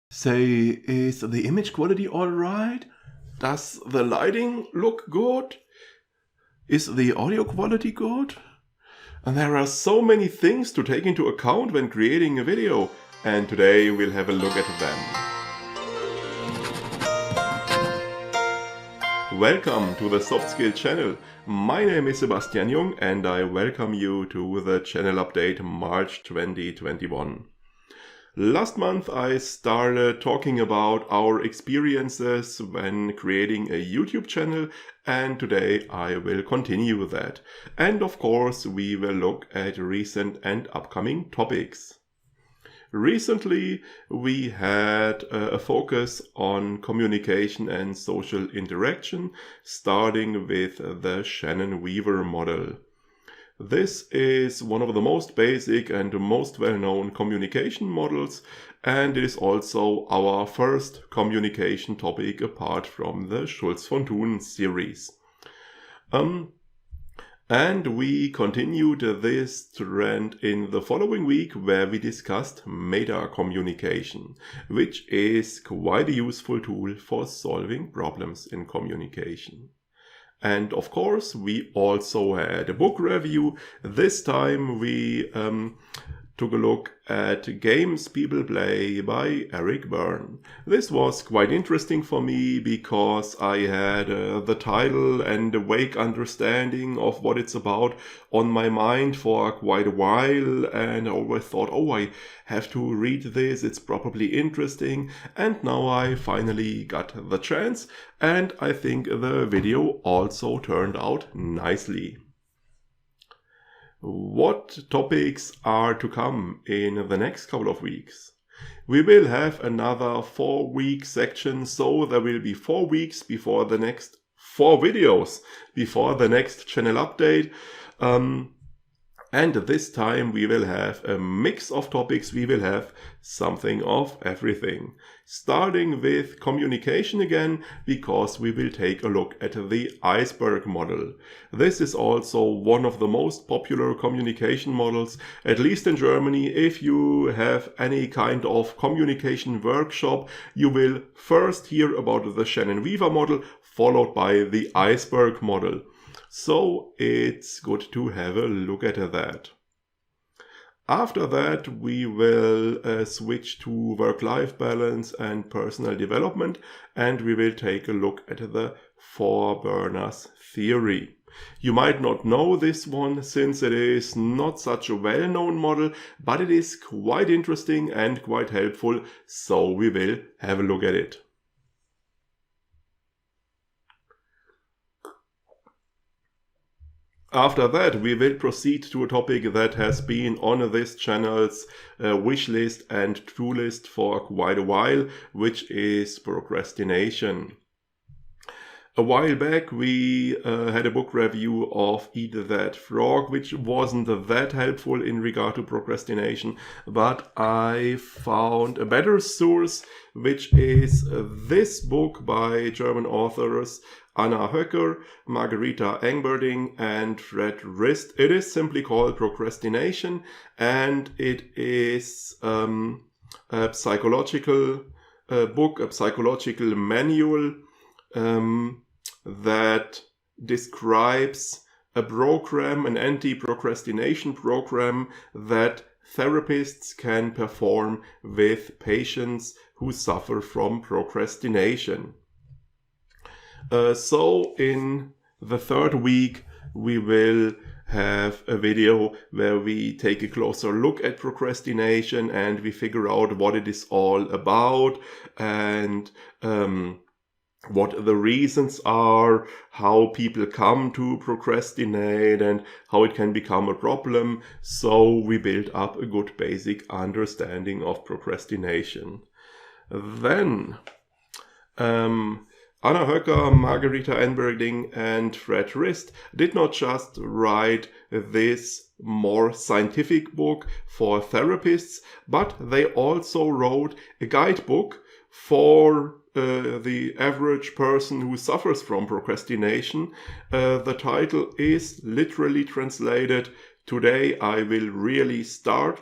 Say, is the image quality alright? Does the lighting look good? Is the audio quality good? And there are so many things to take into account when creating a video, and today we'll have a look at them. Welcome to the Soft Skill channel. My name is Sebastian Jung and I welcome you to the channel update March 2021. Last month I started talking about our experiences when creating a YouTube channel, and today I will continue with that. And of course we will look at recent and upcoming topics. Recently we had a focus on communication and social interaction, starting with the Shannon-Weaver model. This is one of the most basic and most well-known communication models, and it is also our first communication topic apart from the Schulz von Thun series. And we continued this trend in the following week where we discussed meta communication, which is quite a useful tool for solving problems in communication. And of course, we also had a book review. This time we took a look at Games People Play by Eric Berne. This was quite interesting for me because I had the title and a vague understanding of what it's about on my mind for quite a while, and I always thought, oh, I have to read this, it's probably interesting, and now I finally got the chance, and I think the video also turned out nicely. What topics are to come in the next couple of weeks? We will have another 4-week section, so there will be 4 weeks before the next 4 videos, before the next channel update. And this time we will have a mix of topics, we will have something of everything. Starting with communication again, because we will take a look at the iceberg model. This is also one of the most popular communication models, at least in Germany. If you have any kind of communication workshop, you will first hear about the Shannon-Weaver model, followed by the iceberg model. So it's good to have a look at that. After that, we will switch to work-life balance and personal development, and we will take a look at the 4 burners theory. You might not know this one since it is not such a well-known model, but it is quite interesting and quite helpful, so we will have a look at it. After that, we will proceed to a topic that has been on this channel's wish list and to-do list for quite a while, which is procrastination. A while back we had a book review of Eat That Frog, which wasn't that helpful in regard to procrastination, but I found a better source, which is this book by German authors Anna Höcker, Margarita Engberding and Fred Rist. It is simply called Procrastination, and it is a psychological book, a psychological manual that describes a program, an anti-procrastination program that therapists can perform with patients who suffer from procrastination. So in the 3rd week we will have a video where we take a closer look at procrastination and we figure out what it is all about and what the reasons are, how people come to procrastinate and how it can become a problem. So we build up a good basic understanding of procrastination. Then Anna Höcker, Margarita Engberding and Fred Rist did not just write this more scientific book for therapists, but they also wrote a guidebook for the average person who suffers from procrastination. The title is literally translated, "Today I Will Really Start."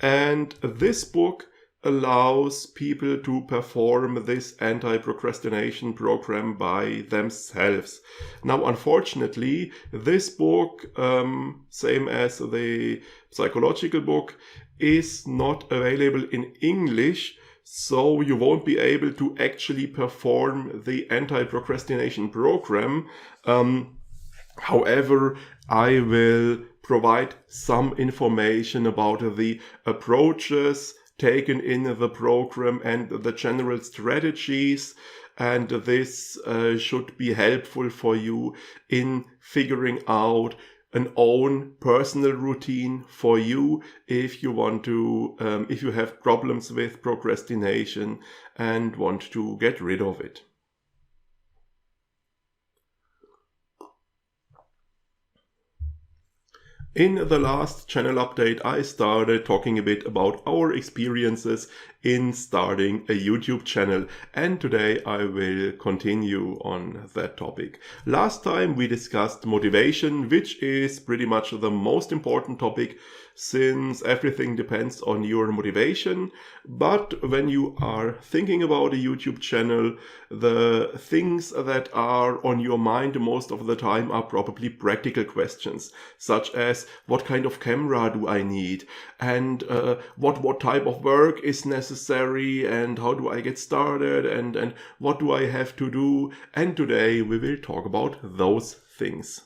And this book allows people to perform this anti-procrastination program by themselves. Now, unfortunately, this book, same as the psychological book, is not available in English, so you won't be able to actually perform the anti-procrastination program. However, I will provide some information about the approaches taken in the program and the general strategies, and this should be helpful for you in figuring out an own personal routine for you if you want to, if you have problems with procrastination and want to get rid of it. In the last channel update, I started talking a bit about our experiences in starting a YouTube channel, and today I will continue on that topic. Last time we discussed motivation, which is pretty much the most important topic since everything depends on your motivation. But when you are thinking about a YouTube channel, the things that are on your mind most of the time are probably practical questions, such as what kind of camera do I need, and what type of work is necessary, and how do I get started, and what do I have to do. And today we will talk about those things.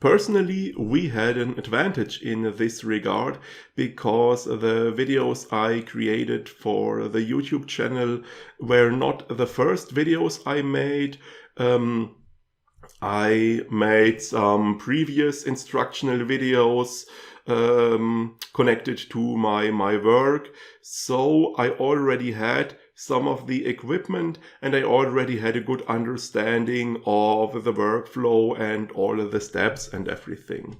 Personally, we had an advantage in this regard because the videos I created for the YouTube channel were not the first videos I made. I made some previous instructional videos connected to my work, so I already had some of the equipment and I already had a good understanding of the workflow and all of the steps and everything.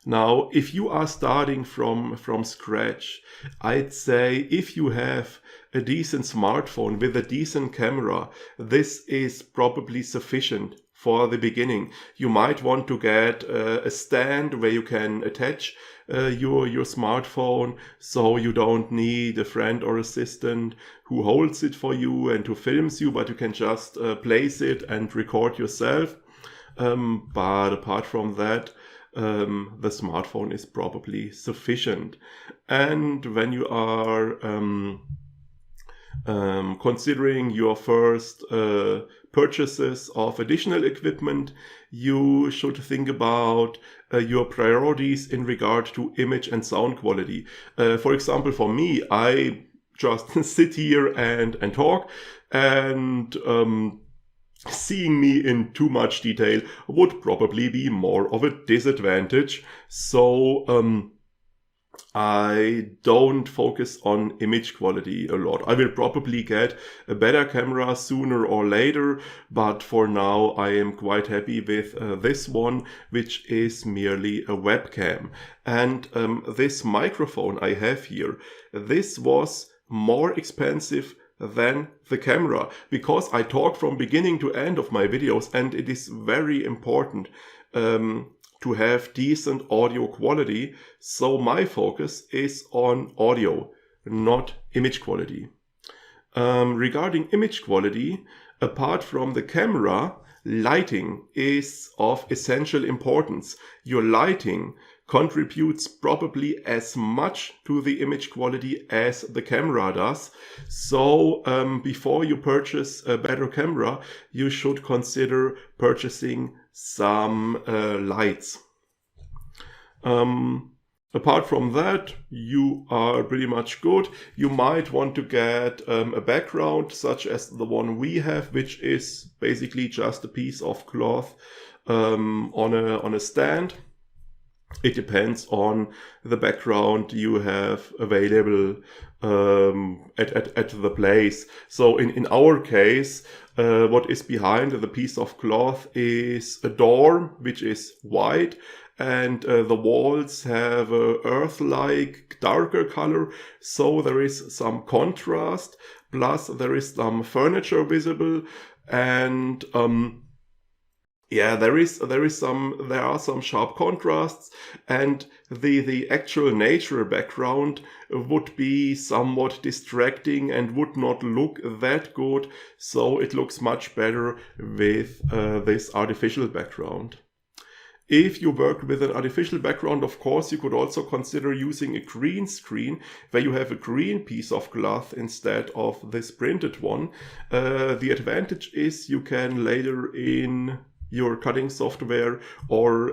Now, if you are starting from scratch, I'd say if you have a decent smartphone with a decent camera, this is probably sufficient for the beginning. You might want to get a stand where you can attach your smartphone, so you don't need a friend or assistant who holds it for you and who films you, but you can just place it and record yourself. But apart from that, the smartphone is probably sufficient. And when you are considering your first purchases of additional equipment, you should think about your priorities in regard to image and sound quality. For example, for me, I just sit here and talk, and seeing me in too much detail would probably be more of a disadvantage. So I don't focus on image quality a lot. I will probably get a better camera sooner or later, but for now I am quite happy with this one, which is merely a webcam. And this microphone I have here, this was more expensive than the camera, because I talk from beginning to end of my videos, and it is very important to have decent audio quality. So my focus is on audio, not image quality. Regarding image quality, apart from the camera, lighting is of essential importance. Your lighting contributes probably as much to the image quality as the camera does. So before you purchase a better camera, you should consider purchasing some lights. Apart from that, you are pretty much good. You might want to get a background such as the one we have, which is basically just a piece of cloth on a stand. It depends on the background you have available at the place. So in our case, what is behind the piece of cloth is a door, which is white, and the walls have a earth-like darker color, so there is some contrast, plus there is some furniture visible, and Yeah, there are some sharp contrasts, and the actual nature background would be somewhat distracting and would not look that good, so it looks much better with this artificial background. If you work with an artificial background, of course, you could also consider using a green screen where you have a green piece of cloth instead of this printed one. The advantage is you can later in your cutting software or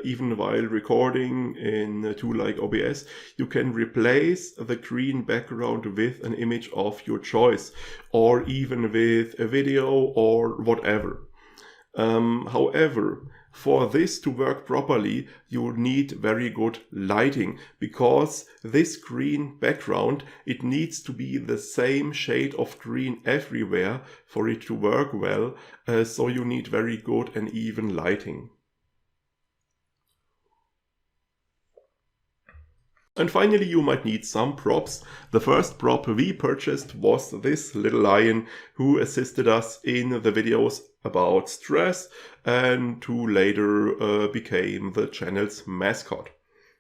even while recording in a tool like OBS, you can replace the green background with an image of your choice or even with a video or whatever. However, for this to work properly, you need very good lighting, because this green background, it needs to be the same shade of green everywhere for it to work well, so you need very good and even lighting. And finally, you might need some props. The first prop we purchased was this little lion who assisted us in the videos about stress and who later became the channel's mascot.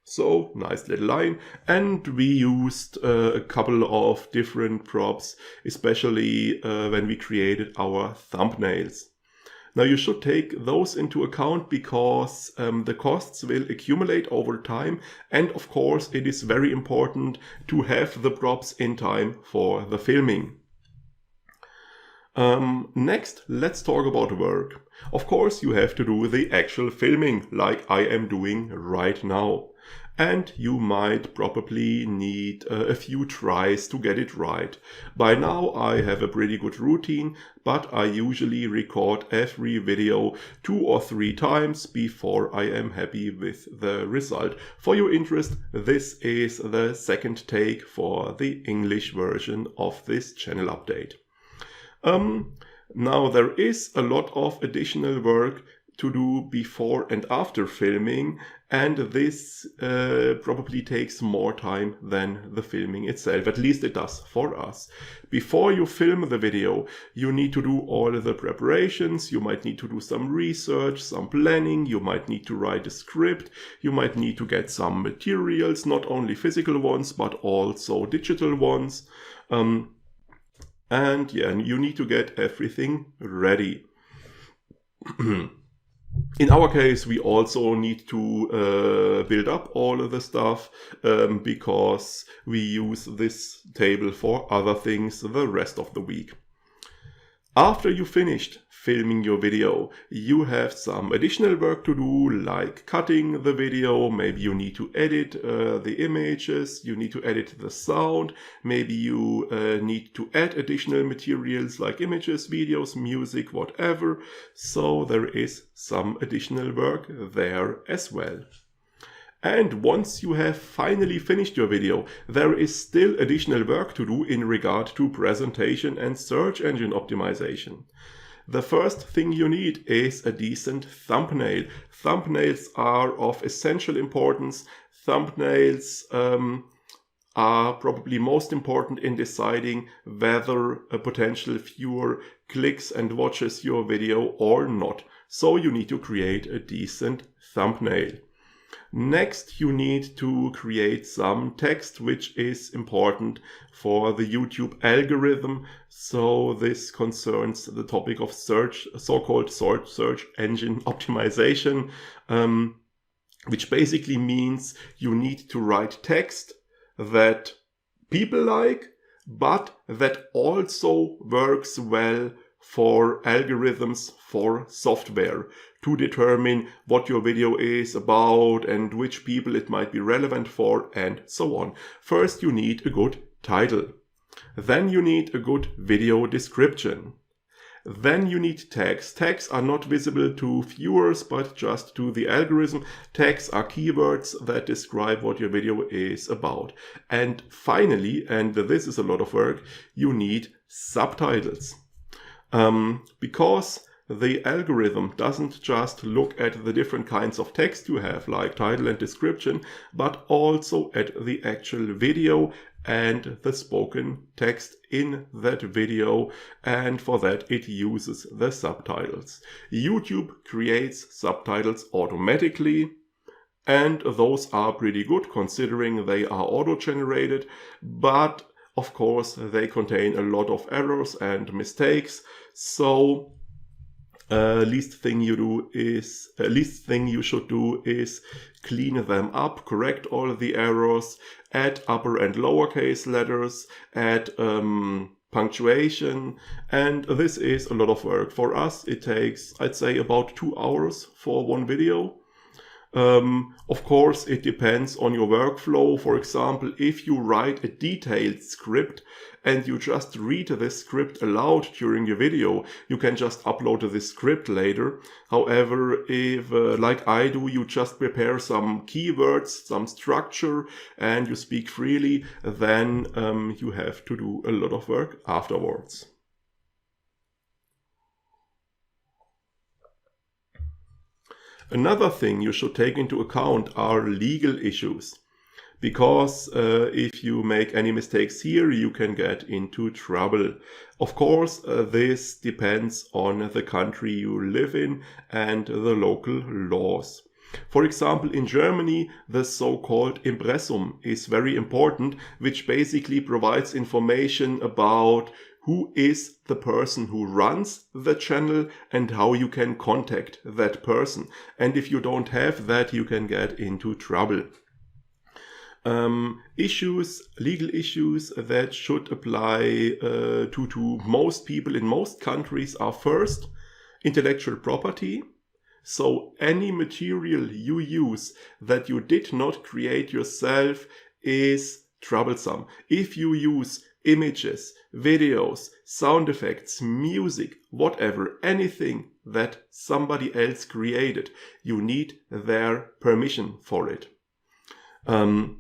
So, nice little lion. And we used a couple of different props, especially when we created our thumbnails. Now you should take those into account because the costs will accumulate over time, and of course it is very important to have the props in time for the filming. Next, let's talk about work. Of course you have to do the actual filming like I am doing right now. And you might probably need a few tries to get it right. By now I have a pretty good routine, but I usually record every video 2 or 3 times before I am happy with the result. For your interest, this is the second take for the English version of this channel update. Now there is a lot of additional work to do before and after filming, and this probably takes more time than the filming itself. At least it does for us. Before you film the video, you need to do all the preparations. You might need to do some research, some planning. You might need to write a script. You might need to get some materials, not only physical ones, but also digital ones. And yeah, you need to get everything ready. In our case, we also need to build up all of the stuff because we use this table for other things the rest of the week. After you finished filming your video, you have some additional work to do, like cutting the video. Maybe you need to edit the images, you need to edit the sound, maybe you need to add additional materials like images, videos, music, whatever. So there is some additional work there as well. And once you have finally finished your video, there is still additional work to do in regard to presentation and search engine optimization. The first thing you need is a decent thumbnail. Thumbnails are of essential importance. Thumbnails are probably most important in deciding whether a potential viewer clicks and watches your video or not. So you need to create a decent thumbnail. Next, you need to create some text, which is important for the YouTube algorithm. So this concerns the topic of search, so-called search engine optimization, which basically means you need to write text that people like, but that also works well for algorithms for software to determine what your video is about and which people it might be relevant for and so on. First, you need a good title. Then you need a good video description. Then you need tags. Tags are not visible to viewers, but just to the algorithm. Tags are keywords that describe what your video is about. And finally, and this is a lot of work, you need subtitles. Because the algorithm doesn't just look at the different kinds of text you have, like title and description, but also at the actual video and the spoken text in that video, and for that it uses the subtitles. YouTube creates subtitles automatically, and those are pretty good considering they are auto-generated, but of course they contain a lot of errors and mistakes, so least thing you should do is clean them up, correct all the errors, add upper and lowercase letters, add punctuation, and this is a lot of work. For us it takes, I'd say, about 2 hours for one video. Of course, it depends on your workflow. For example, if you write a detailed script and you just read this script aloud during your video, you can just upload this script later. However, if, like I do, you just prepare some keywords, some structure, and you speak freely, then you have to do a lot of work afterwards. Another thing you should take into account are legal issues, because if you make any mistakes here, you can get into trouble. Of course, this depends on the country you live in and the local laws. For example, in Germany, the so-called Impressum is very important, which basically provides information about who is the person who runs the channel and how you can contact that person. And if you don't have that, you can get into trouble. Legal issues that should apply to most people in most countries are: first, intellectual property. So any material you use that you did not create yourself is troublesome. If you use images, videos, sound effects, music, whatever, anything that somebody else created, you need their permission for it. And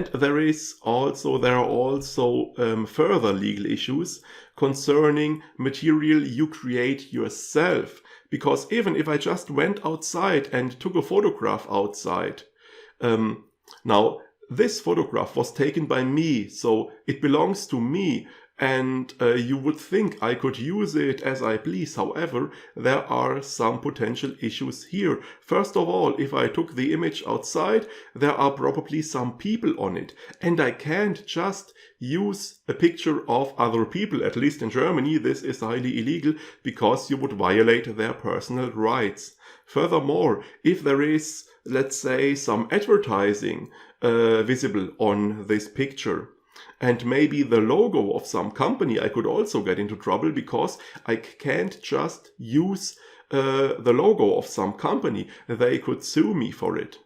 there are also further legal issues concerning material you create yourself. Because even if I just went outside and took a photograph outside, now this photograph was taken by me, so it belongs to me, and you would think I could use it as I please. However, there are some potential issues here. First of all, if I took the image outside, there are probably some people on it, and I can't just use a picture of other people. At least in Germany, this is highly illegal because you would violate their personal rights. Furthermore, if there is, let's say, some advertising visible on this picture, and maybe the logo of some company, I could also get into trouble because I can't just use the logo of some company. They could sue me for it.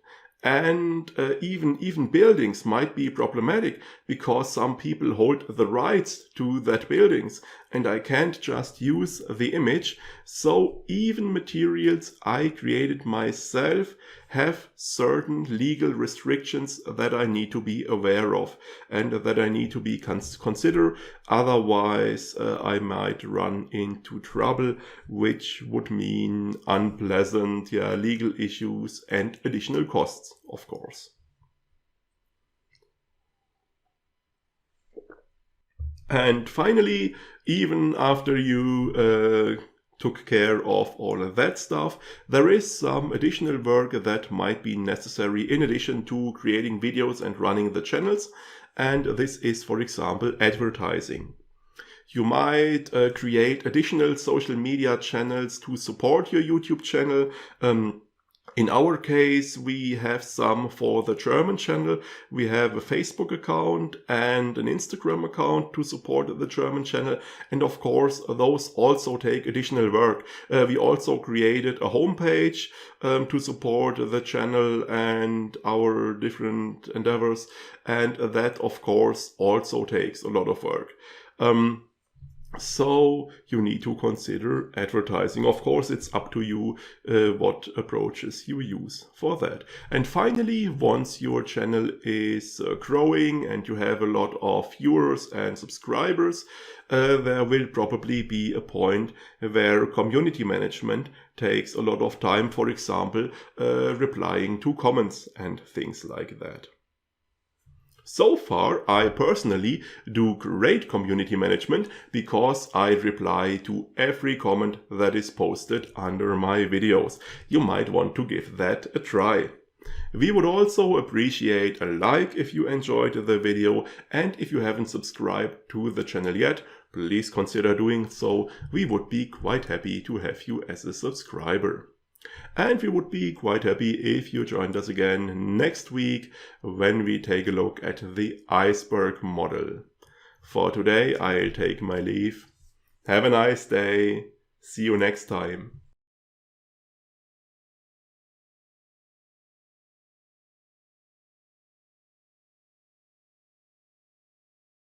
And even buildings might be problematic because some people hold the rights to that buildings and I can't just use the image. So even materials I created myself have certain legal restrictions that I need to be aware of and that I need to be consider. Otherwise, I might run into trouble, which would mean unpleasant legal issues and additional costs, of course. And finally, even after you took care of all of that stuff, there is some additional work that might be necessary in addition to creating videos and running the channels. And this is, for example, advertising. You might create additional social media channels to support your YouTube channel. In our case, we have some for the German channel. We have a Facebook account and an Instagram account to support the German channel. And of course, those also take additional work. We also created a homepage to support the channel and our different endeavors. And that, of course, also takes a lot of work. So you need to consider advertising. Of course, it's up to you what approaches you use for that. And finally, once your channel is growing and you have a lot of viewers and subscribers, there will probably be a point where community management takes a lot of time. For example, replying to comments and things like that. So far, I personally do great community management because I reply to every comment that is posted under my videos. You might want to give that a try. We would also appreciate a like if you enjoyed the video, and if you haven't subscribed to the channel yet, please consider doing so. We would be quite happy to have you as a subscriber. And we would be quite happy if you joined us again next week when we take a look at the iceberg model. For today, I'll take my leave. Have a nice day. See you next time.